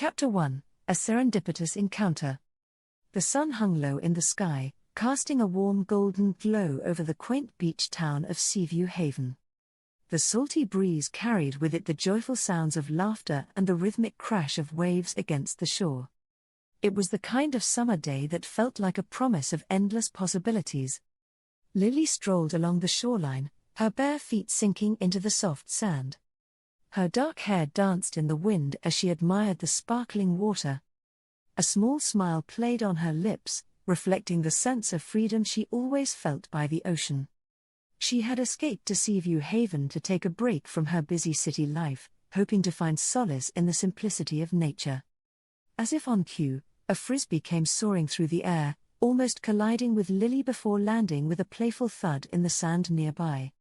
Chapter 1: A Serendipitous Encounter. The sun hung low in the sky, casting a warm golden glow over the quaint beach town of Seaview Haven. The salty breeze carried with it the joyful sounds of laughter and the rhythmic crash of waves against the shore. It was the kind of summer day that felt like a promise of endless possibilities. Lily strolled along the shoreline, her bare feet sinking into the soft sand. Her dark hair danced in the wind as she admired the sparkling water. A small smile played on her lips, reflecting the sense of freedom she always felt by the ocean. She had escaped to Seaview Haven to take a break from her busy city life, hoping to find solace in the simplicity of nature. As if on cue, a frisbee came soaring through the air, almost colliding with Lily before landing with a playful thud in the sand nearby.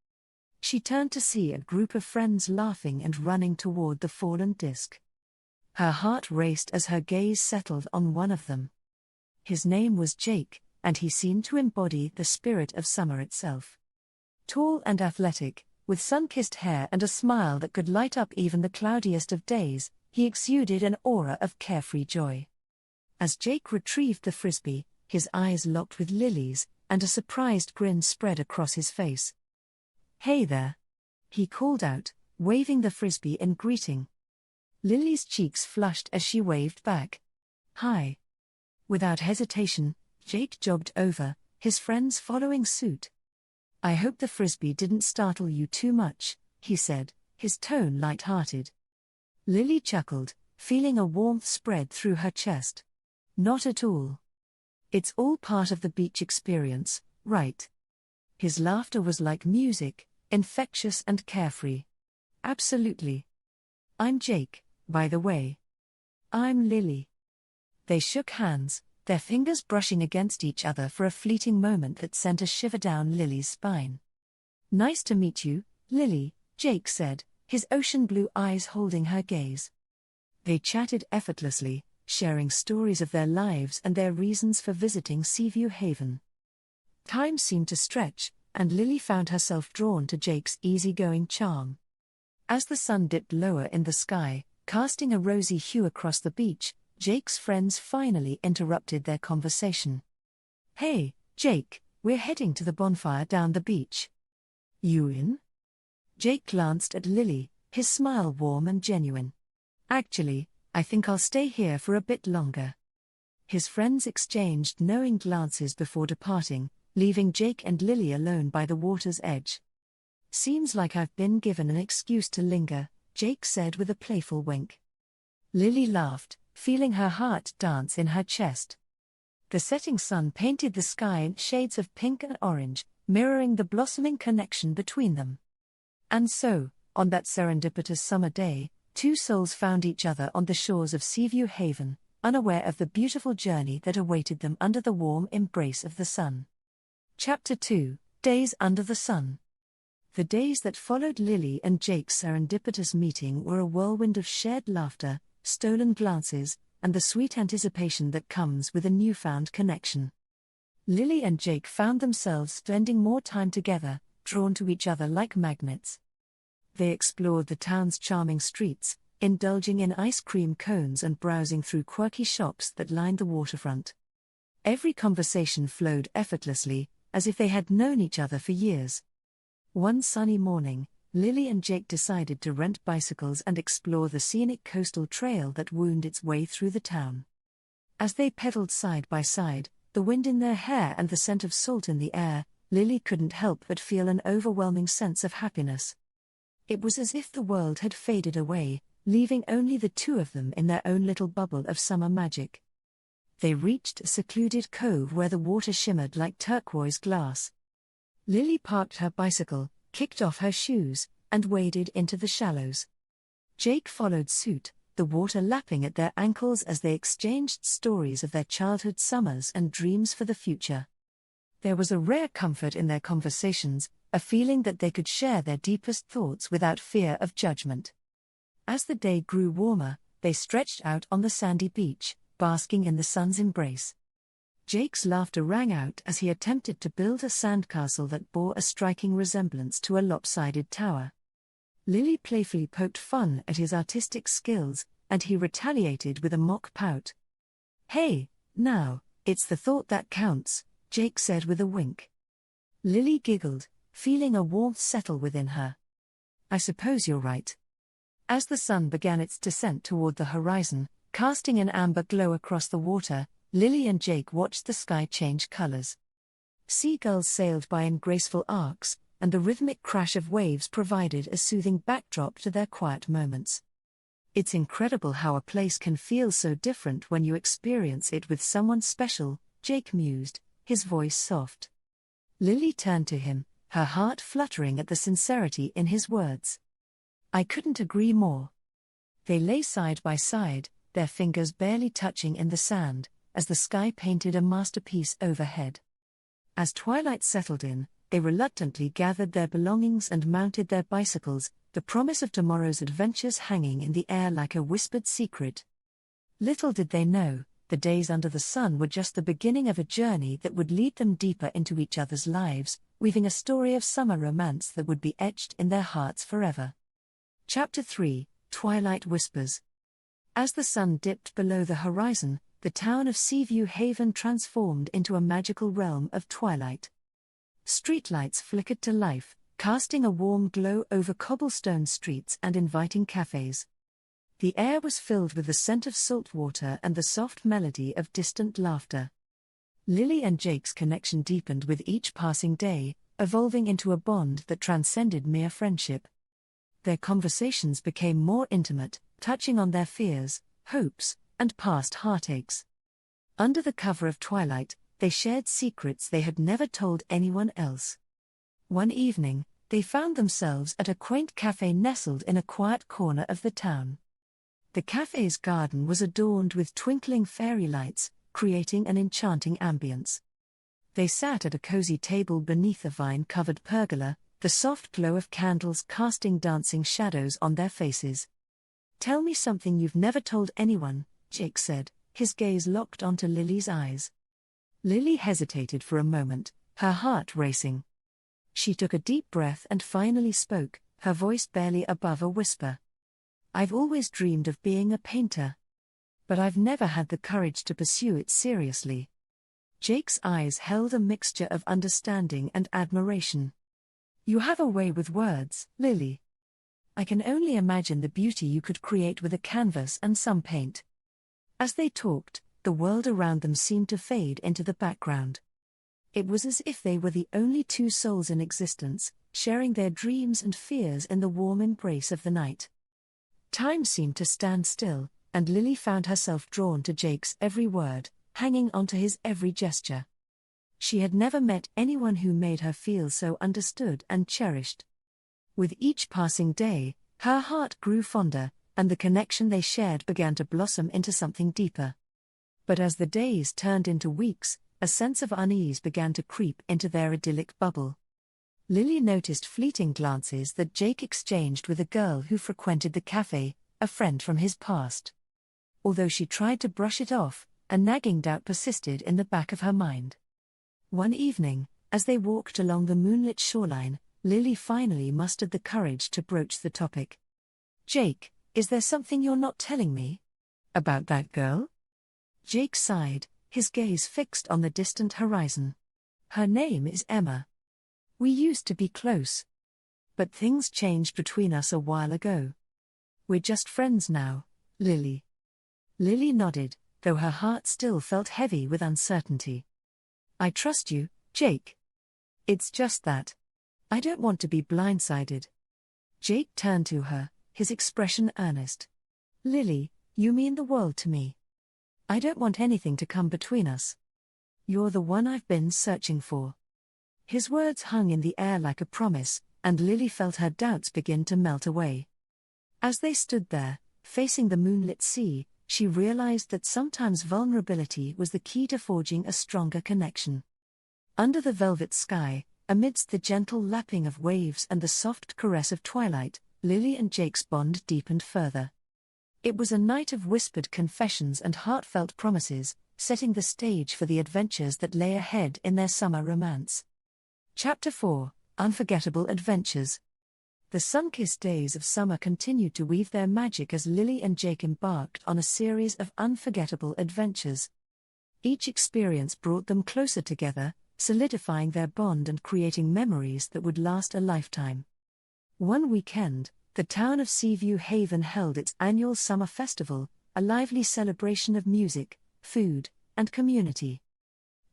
She turned to see a group of friends laughing and running toward the fallen disc. Her heart raced as her gaze settled on one of them. His name was Jake, and he seemed to embody the spirit of summer itself. Tall and athletic, with sun-kissed hair and a smile that could light up even the cloudiest of days, he exuded an aura of carefree joy. As Jake retrieved the frisbee, his eyes locked with Lily's, and a surprised grin spread across his face. "Hey there," he called out, waving the frisbee in greeting. Lily's cheeks flushed as she waved back. "Hi." Without hesitation, Jake jogged over, his friends following suit. "I hope the frisbee didn't startle you too much," he said, his tone light-hearted. Lily chuckled, feeling a warmth spread through her chest. "Not at all. It's all part of the beach experience, right?" His laughter was like music, infectious and carefree. "Absolutely. I'm Jake, by the way." "I'm Lily." They shook hands, their fingers brushing against each other for a fleeting moment that sent a shiver down Lily's spine. "Nice to meet you, Lily," Jake said, his ocean blue eyes holding her gaze. They chatted effortlessly, sharing stories of their lives and their reasons for visiting Seaview Haven. Time seemed to stretch, and Lily found herself drawn to Jake's easygoing charm. As the sun dipped lower in the sky, casting a rosy hue across the beach, Jake's friends finally interrupted their conversation. "Hey, Jake, we're heading to the bonfire down the beach. You in?" Jake glanced at Lily, his smile warm and genuine. "Actually, I think I'll stay here for a bit longer." His friends exchanged knowing glances before departing, leaving Jake and Lily alone by the water's edge. "Seems like I've been given an excuse to linger," Jake said with a playful wink. Lily laughed, feeling her heart dance in her chest. The setting sun painted the sky in shades of pink and orange, mirroring the blossoming connection between them. And so, on that serendipitous summer day, two souls found each other on the shores of Seaview Haven, unaware of the beautiful journey that awaited them under the warm embrace of the sun. Chapter 2: Days Under the Sun. The days that followed Lily and Jake's serendipitous meeting were a whirlwind of shared laughter, stolen glances, and the sweet anticipation that comes with a newfound connection. Lily and Jake found themselves spending more time together, drawn to each other like magnets. They explored the town's charming streets, indulging in ice cream cones and browsing through quirky shops that lined the waterfront. Every conversation flowed effortlessly, as if they had known each other for years. One sunny morning, Lily and Jake decided to rent bicycles and explore the scenic coastal trail that wound its way through the town. As they pedaled side by side, the wind in their hair and the scent of salt in the air, Lily couldn't help but feel an overwhelming sense of happiness. It was as if the world had faded away, leaving only the two of them in their own little bubble of summer magic. They reached a secluded cove where the water shimmered like turquoise glass. Lily parked her bicycle, kicked off her shoes, and waded into the shallows. Jake followed suit, the water lapping at their ankles as they exchanged stories of their childhood summers and dreams for the future. There was a rare comfort in their conversations, a feeling that they could share their deepest thoughts without fear of judgment. As the day grew warmer, they stretched out on the sandy beach, basking in the sun's embrace. Jake's laughter rang out as he attempted to build a sandcastle that bore a striking resemblance to a lopsided tower. Lily playfully poked fun at his artistic skills, and he retaliated with a mock pout. "Hey, now, it's the thought that counts," Jake said with a wink. Lily giggled, feeling a warmth settle within her. "I suppose you're right." As the sun began its descent toward the horizon, casting an amber glow across the water, Lily and Jake watched the sky change colors. Seagulls sailed by in graceful arcs, and the rhythmic crash of waves provided a soothing backdrop to their quiet moments. "It's incredible how a place can feel so different when you experience it with someone special," Jake mused, his voice soft. Lily turned to him, her heart fluttering at the sincerity in his words. "I couldn't agree more." They lay side by side, their fingers barely touching in the sand, as the sky painted a masterpiece overhead. As twilight settled in, they reluctantly gathered their belongings and mounted their bicycles, the promise of tomorrow's adventures hanging in the air like a whispered secret. Little did they know, the days under the sun were just the beginning of a journey that would lead them deeper into each other's lives, weaving a story of summer romance that would be etched in their hearts forever. Chapter 3: Twilight Whispers. As the sun dipped below the horizon, the town of Seaview Haven transformed into a magical realm of twilight. Streetlights flickered to life, casting a warm glow over cobblestone streets and inviting cafes. The air was filled with the scent of salt water and the soft melody of distant laughter. Lily and Jake's connection deepened with each passing day, evolving into a bond that transcended mere friendship. Their conversations became more intimate, touching on their fears, hopes, and past heartaches. Under the cover of twilight, they shared secrets they had never told anyone else. One evening, they found themselves at a quaint cafe nestled in a quiet corner of the town. The cafe's garden was adorned with twinkling fairy lights, creating an enchanting ambience. They sat at a cozy table beneath a vine-covered pergola, the soft glow of candles casting dancing shadows on their faces. "Tell me something you've never told anyone," Jake said, his gaze locked onto Lily's eyes. Lily hesitated for a moment, her heart racing. She took a deep breath and finally spoke, her voice barely above a whisper. "I've always dreamed of being a painter. But I've never had the courage to pursue it seriously." Jake's eyes held a mixture of understanding and admiration. "You have a way with words, Lily. I can only imagine the beauty you could create with a canvas and some paint." As they talked, the world around them seemed to fade into the background. It was as if they were the only two souls in existence, sharing their dreams and fears in the warm embrace of the night. Time seemed to stand still, and Lily found herself drawn to Jake's every word, hanging onto his every gesture. She had never met anyone who made her feel so understood and cherished. With each passing day, her heart grew fonder, and the connection they shared began to blossom into something deeper. But as the days turned into weeks, a sense of unease began to creep into their idyllic bubble. Lily noticed fleeting glances that Jake exchanged with a girl who frequented the cafe, a friend from his past. Although she tried to brush it off, a nagging doubt persisted in the back of her mind. One evening, as they walked along the moonlit shoreline, Lily finally mustered the courage to broach the topic. "Jake, is there something you're not telling me? About that girl?" Jake sighed, his gaze fixed on the distant horizon. "Her name is Emma. We used to be close. But things changed between us a while ago. We're just friends now, Lily." Lily nodded, though her heart still felt heavy with uncertainty. "I trust you, Jake. It's just that I don't want to be blindsided." Jake turned to her, his expression earnest. "Lily, you mean the world to me. I don't want anything to come between us. You're the one I've been searching for." His words hung in the air like a promise, and Lily felt her doubts begin to melt away. As they stood there, facing the moonlit sea, she realized that sometimes vulnerability was the key to forging a stronger connection. Under the velvet sky, amidst the gentle lapping of waves and the soft caress of twilight, Lily and Jake's bond deepened further. It was a night of whispered confessions and heartfelt promises, setting the stage for the adventures that lay ahead in their summer romance. Chapter 4: Unforgettable Adventures. The sun-kissed days of summer continued to weave their magic as Lily and Jake embarked on a series of unforgettable adventures. Each experience brought them closer together, solidifying their bond and creating memories that would last a lifetime. One weekend, the town of Seaview Haven held its annual summer festival, a lively celebration of music, food, and community.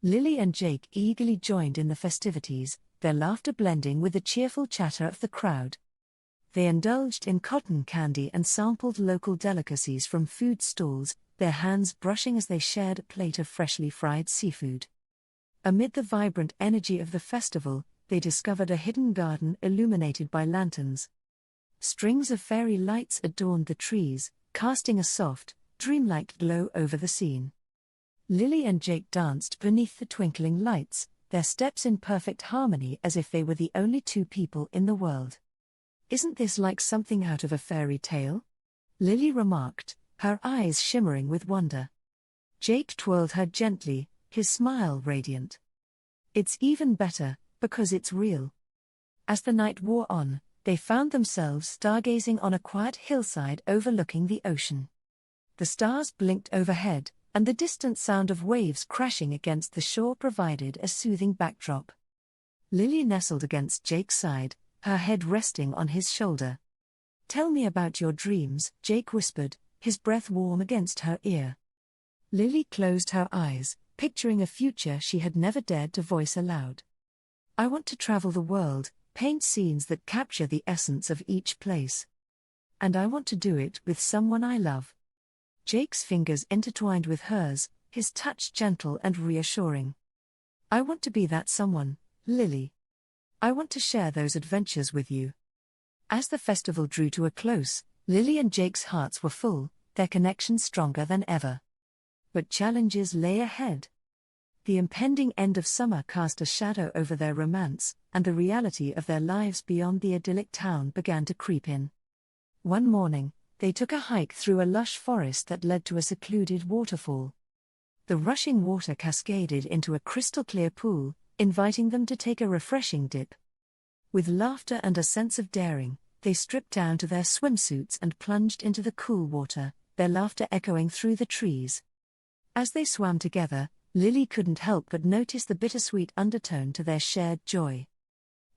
Lily and Jake eagerly joined in the festivities, their laughter blending with the cheerful chatter of the crowd. They indulged in cotton candy and sampled local delicacies from food stalls, their hands brushing as they shared a plate of freshly fried seafood. Amid the vibrant energy of the festival, they discovered a hidden garden illuminated by lanterns. Strings of fairy lights adorned the trees, casting a soft, dreamlike glow over the scene. Lily and Jake danced beneath the twinkling lights, their steps in perfect harmony as if they were the only two people in the world. "Isn't this like something out of a fairy tale?" Lily remarked, her eyes shimmering with wonder. Jake twirled her gently, his smile radiant. "It's even better, because it's real." As the night wore on, they found themselves stargazing on a quiet hillside overlooking the ocean. The stars blinked overhead, and the distant sound of waves crashing against the shore provided a soothing backdrop. Lily nestled against Jake's side, her head resting on his shoulder. "Tell me about your dreams," Jake whispered, his breath warm against her ear. Lily closed her eyes, picturing a future she had never dared to voice aloud. "I want to travel the world, paint scenes that capture the essence of each place. And I want to do it with someone I love." Jake's fingers intertwined with hers, his touch gentle and reassuring. "I want to be that someone, Lily. I want to share those adventures with you." As the festival drew to a close, Lily and Jake's hearts were full, their connection stronger than ever. But challenges lay ahead. The impending end of summer cast a shadow over their romance, and the reality of their lives beyond the idyllic town began to creep in. One morning, they took a hike through a lush forest that led to a secluded waterfall. The rushing water cascaded into a crystal-clear pool, inviting them to take a refreshing dip. With laughter and a sense of daring, they stripped down to their swimsuits and plunged into the cool water, their laughter echoing through the trees. As they swam together, Lily couldn't help but notice the bittersweet undertone to their shared joy.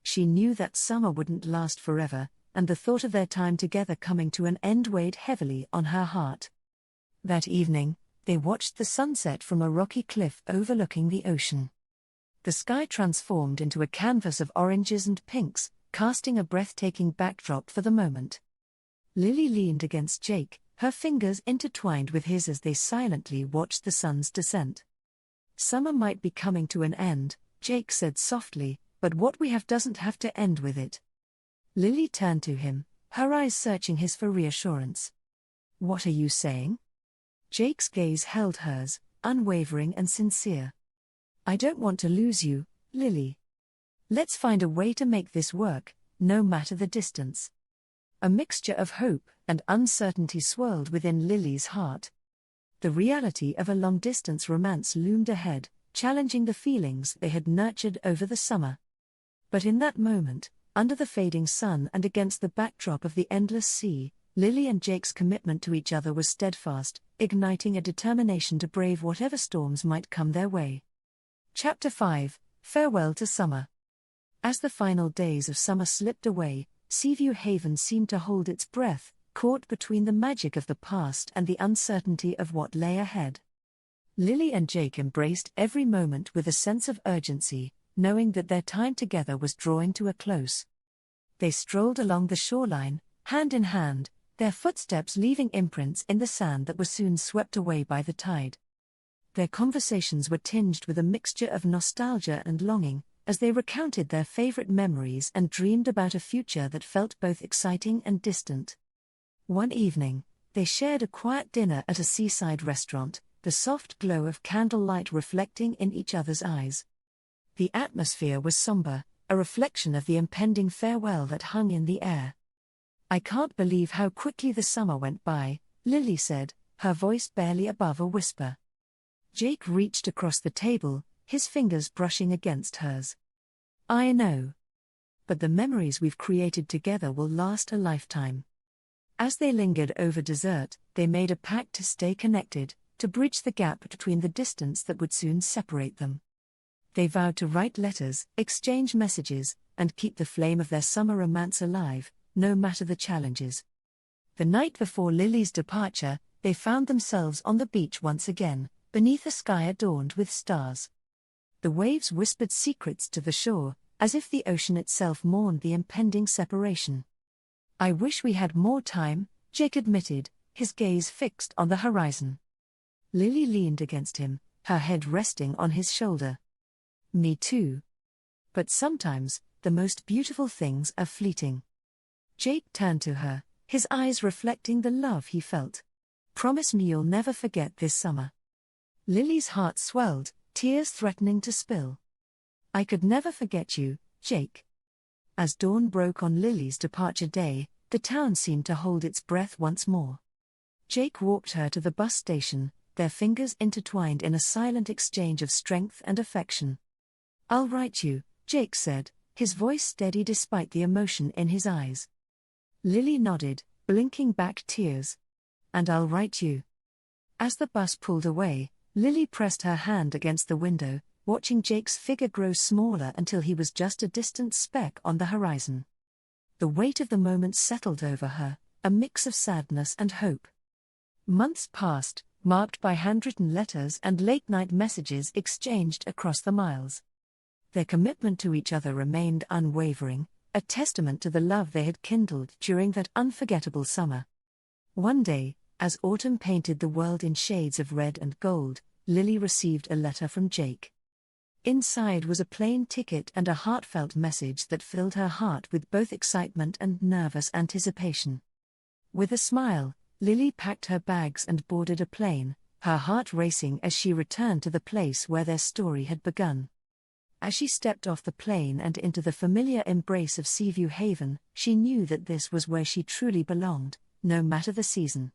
She knew that summer wouldn't last forever, and the thought of their time together coming to an end weighed heavily on her heart. That evening, they watched the sunset from a rocky cliff overlooking the ocean. The sky transformed into a canvas of oranges and pinks, casting a breathtaking backdrop for the moment. Lily leaned against Jake, her fingers intertwined with his as they silently watched the sun's descent. "Summer might be coming to an end," Jake said softly, "but what we have doesn't have to end with it." Lily turned to him, her eyes searching his for reassurance. "What are you saying?" Jake's gaze held hers, unwavering and sincere. "I don't want to lose you, Lily. Let's find a way to make this work, no matter the distance." A mixture of hope and uncertainty swirled within Lily's heart. The reality of a long-distance romance loomed ahead, challenging the feelings they had nurtured over the summer. But in that moment, under the fading sun and against the backdrop of the endless sea, Lily and Jake's commitment to each other was steadfast, igniting a determination to brave whatever storms might come their way. Chapter 5: Farewell to Summer. As the final days of summer slipped away, Seaview Haven seemed to hold its breath, caught between the magic of the past and the uncertainty of what lay ahead. Lily and Jake embraced every moment with a sense of urgency, knowing that their time together was drawing to a close. They strolled along the shoreline, hand in hand, their footsteps leaving imprints in the sand that were soon swept away by the tide. Their conversations were tinged with a mixture of nostalgia and longing, as they recounted their favorite memories and dreamed about a future that felt both exciting and distant. One evening, they shared a quiet dinner at a seaside restaurant, the soft glow of candlelight reflecting in each other's eyes. The atmosphere was somber, a reflection of the impending farewell that hung in the air. "I can't believe how quickly the summer went by," Lily said, her voice barely above a whisper. Jake reached across the table, his fingers brushing against hers. "I know. but the memories we've created together will last a lifetime. As they lingered over dessert, they made a pact to stay connected, to bridge the gap between the distance that would soon separate them. They vowed to write letters, exchange messages, and keep the flame of their summer romance alive, no matter the challenges. The night before Lily's departure, they found themselves on the beach once again, beneath a sky adorned with stars. The waves whispered secrets to the shore, as if the ocean itself mourned the impending separation. "I wish we had more time," Jake admitted, his gaze fixed on the horizon. Lily leaned against him, her head resting on his shoulder. "Me too. But sometimes, the most beautiful things are fleeting." Jake turned to her, his eyes reflecting the love he felt. "Promise me you'll never forget this summer." Lily's heart swelled, tears threatening to spill. "I could never forget you, Jake." As dawn broke on Lily's departure day, the town seemed to hold its breath once more. Jake walked her to the bus station, their fingers intertwined in a silent exchange of strength and affection. "I'll write you," Jake said, his voice steady despite the emotion in his eyes. Lily nodded, blinking back tears. "And I'll write you." As the bus pulled away, Lily pressed her hand against the window, watching Jake's figure grow smaller until he was just a distant speck on the horizon. The weight of the moment settled over her, a mix of sadness and hope. Months passed, marked by handwritten letters and late-night messages exchanged across the miles. Their commitment to each other remained unwavering, a testament to the love they had kindled during that unforgettable summer. One day, as autumn painted the world in shades of red and gold, Lily received a letter from Jake. Inside was a plain ticket and a heartfelt message that filled her heart with both excitement and nervous anticipation. With a smile, Lily packed her bags and boarded a plane, her heart racing as she returned to the place where their story had begun. As she stepped off the plane and into the familiar embrace of Seaview Haven, she knew that this was where she truly belonged, no matter the season.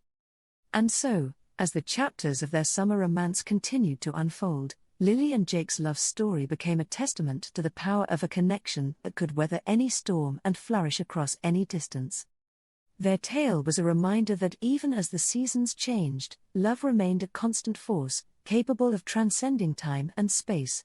And so, as the chapters of their summer romance continued to unfold, Lily and Jake's love story became a testament to the power of a connection that could weather any storm and flourish across any distance. Their tale was a reminder that even as the seasons changed, love remained a constant force, capable of transcending time and space.